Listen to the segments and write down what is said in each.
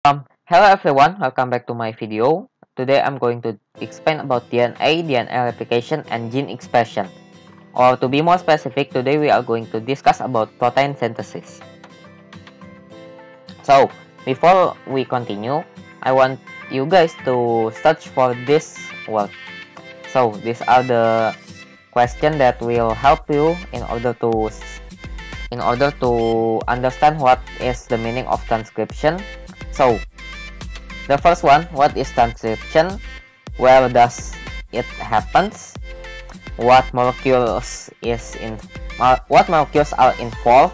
Hello everyone, welcome back to my video. Today I'm going to explain about DNA replication, and gene expression. Or to be more specific, today we are going to discuss about protein synthesis. So, before we continue, I want you guys to search for this word. So, these are the questions that will help you in order to understand what is the meaning of transcription. So, the first one, what is transcription? Where does it happens? What molecules are involved?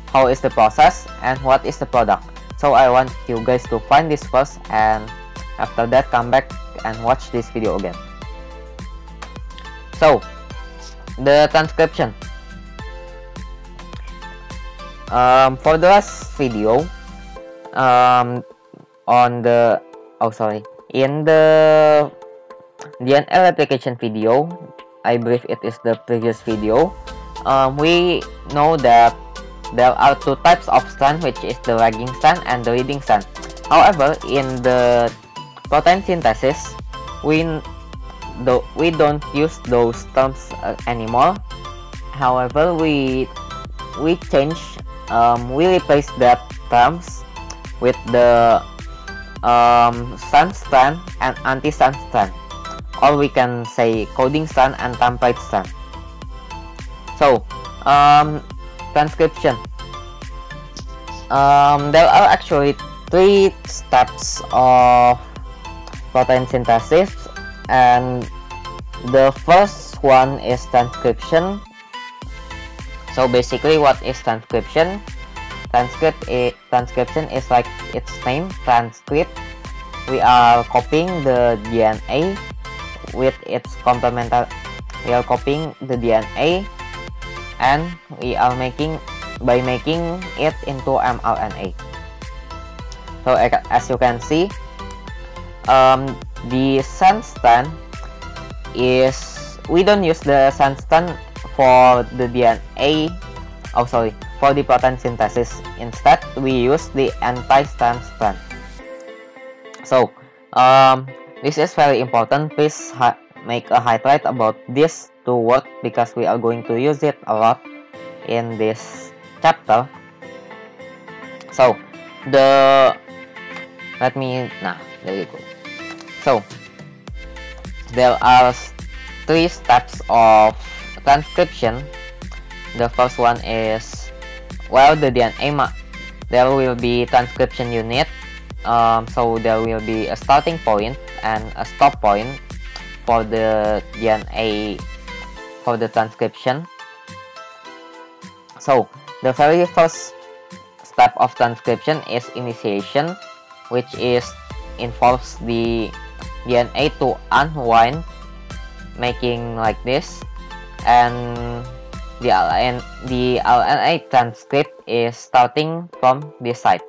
How is the process? And what is the product? So I want you guys to find this first, and after that come back and watch this video again. So, the transcription. For the last video, in the DNA replication video, I believe it is the previous video, we know that there are two types of strand, which is the lagging strand and the leading strand. However, in the protein synthesis, we don't use those terms anymore. However, we replace that terms with the strand and anti-strand strand, or we can say coding strand and template strand. So, transcription. There are actually three steps of protein synthesis, and the first one is transcription. So basically, what is transcription? Transcription is like its name, transcript. We are copying the DNA with its complementary. We are copying the DNA, and we are making it into mRNA. So as you can see, the sense strand is, we don't use the sense strand for the DNA. For the protein synthesis. Instead, we use the anti-strand strand. So, this is very important. Please make a highlight about this two words, because we are going to use it a lot in this chapter. So, there you go. So, there are three steps of transcription. The first one is, the DNA, there will be transcription unit. So there will be a starting point and a stop point for the DNA, for the transcription. So the very first step of transcription is initiation, which involves the DNA to unwind, making like this, and the RNA transcript is starting from this side,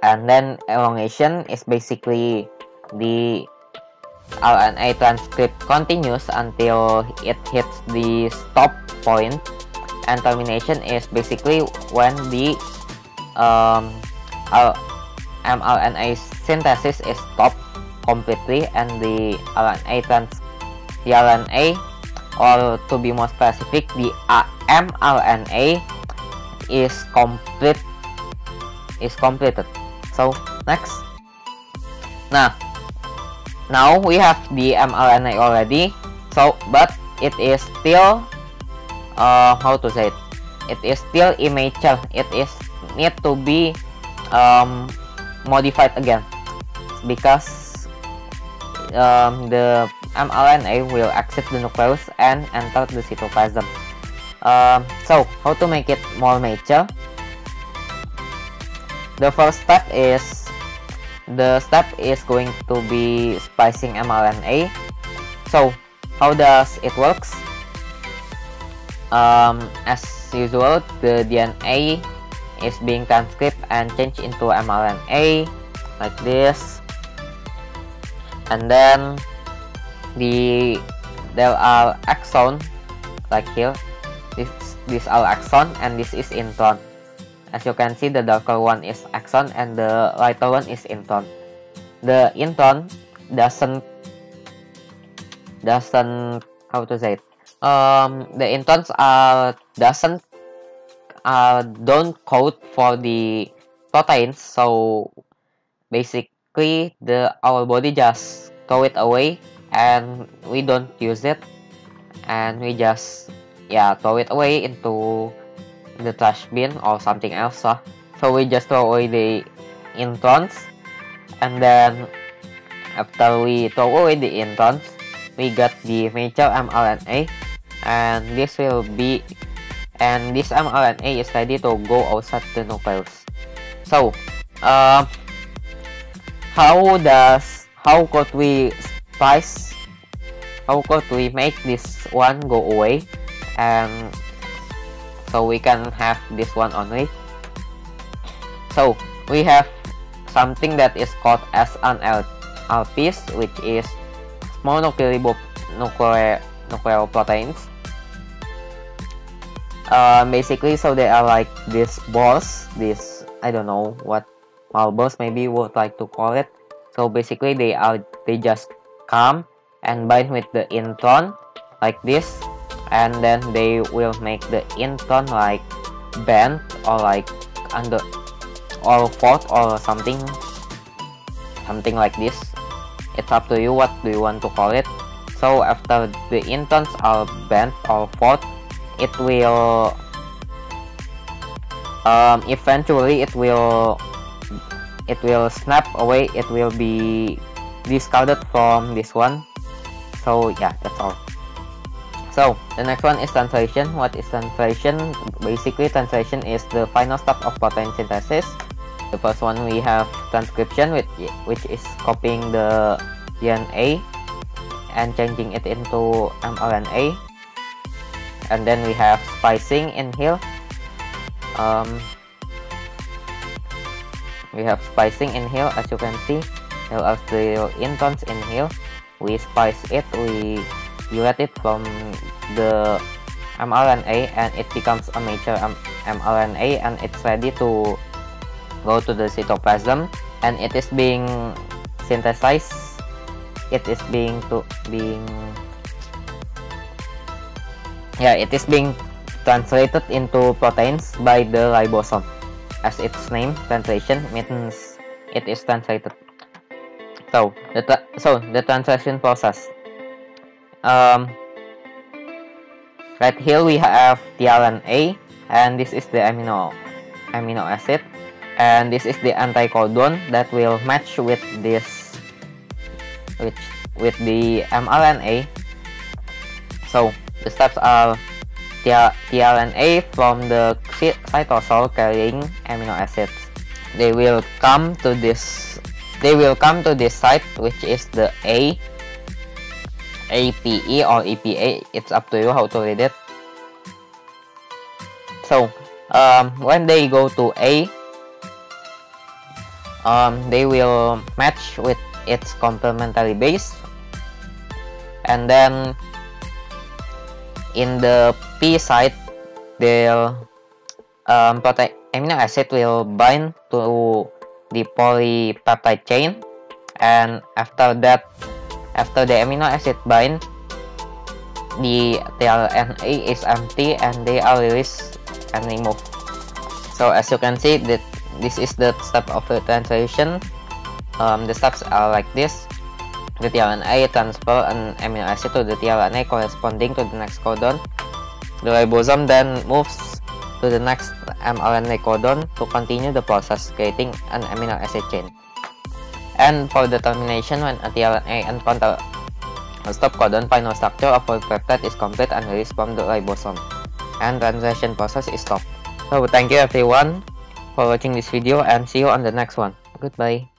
and then elongation is basically the RNA transcript continues until it hits the stop point, and termination is basically when the mRNA synthesis is stopped completely, and the RNA, or to be more specific, the mRNA is completed. So next, now we have the mRNA already. So, but it is still it is still immature. It need to be modified again, because the mRNA will exit the nucleus and enter the cytoplasm. So how to make it more mature? The first step is going to be splicing mRNA. So how does it works? As usual, the DNA is being transcribed and changed into mRNA like this, and then there are exon like here. These are exon, and this is intron. As you can see, the darker one is exon and the lighter one is intron. The intron doesn't how to say it. The introns don't code for the proteins, so basically our body just throw it away and we don't use it, and we just throw it away into the trash bin or something else. So we just throw away the introns, and then after we throw away the introns, we got the major mRNA, and this mRNA is ready to go outside the nucleus. So how could we make this one go away, and so we can have this one only? So we have something that is called as an LPs, which is small nuclear proteins. Basically, so they are like these balls, I don't know what marbles maybe would like to call it. So basically they just come and bind with the intron like this, and then they will make the intron like bend or like under or fold or something like this. It's up to you what do you want to call it. So after the introns are bent or fold, it will eventually it will snap away. It will be discarded from this one. So yeah, that's all. So the next one is translation. What is translation? Basically, translation is the final step of protein synthesis. The first one we have transcription, which is copying the DNA and changing it into mRNA. And then we have splicing in here. We have splicing in here, as you can see. There are the introns in here. We splice it, we delete it from the mRNA, and it becomes a major mRNA, and it's ready to go to the cytoplasm, and it is being synthesized. It is being translated into proteins by the ribosome. As its name, translation, means it is translated. So the translation process. Right here we have tRNA, and this is the amino acid, and this is the anticodon that will match with this with the mRNA. So the steps are tRNA from the cytosol carrying amino acids. They will come to this site, which is the APE or EPA. It's up to you how to read it. So when they go to A, they will match with its complementary base, and then in the P site, the amino acid will bind to the polypeptide chain, and after the amino acid bind, the tRNA is empty and they are released and removed. So as you can see, that this is the step of the translation. The steps are like this. The tRNA transfer an amino acid to the tRNA corresponding to the next codon. The ribosome then moves to the next mRNA codon to continue the process, creating an amino acid chain. And for the termination, when a tRNA encounter a stop codon, final structure of a peptide is complete and released from the ribosome, and translation process is stopped. So thank you everyone for watching this video, and see you on the next one. Goodbye.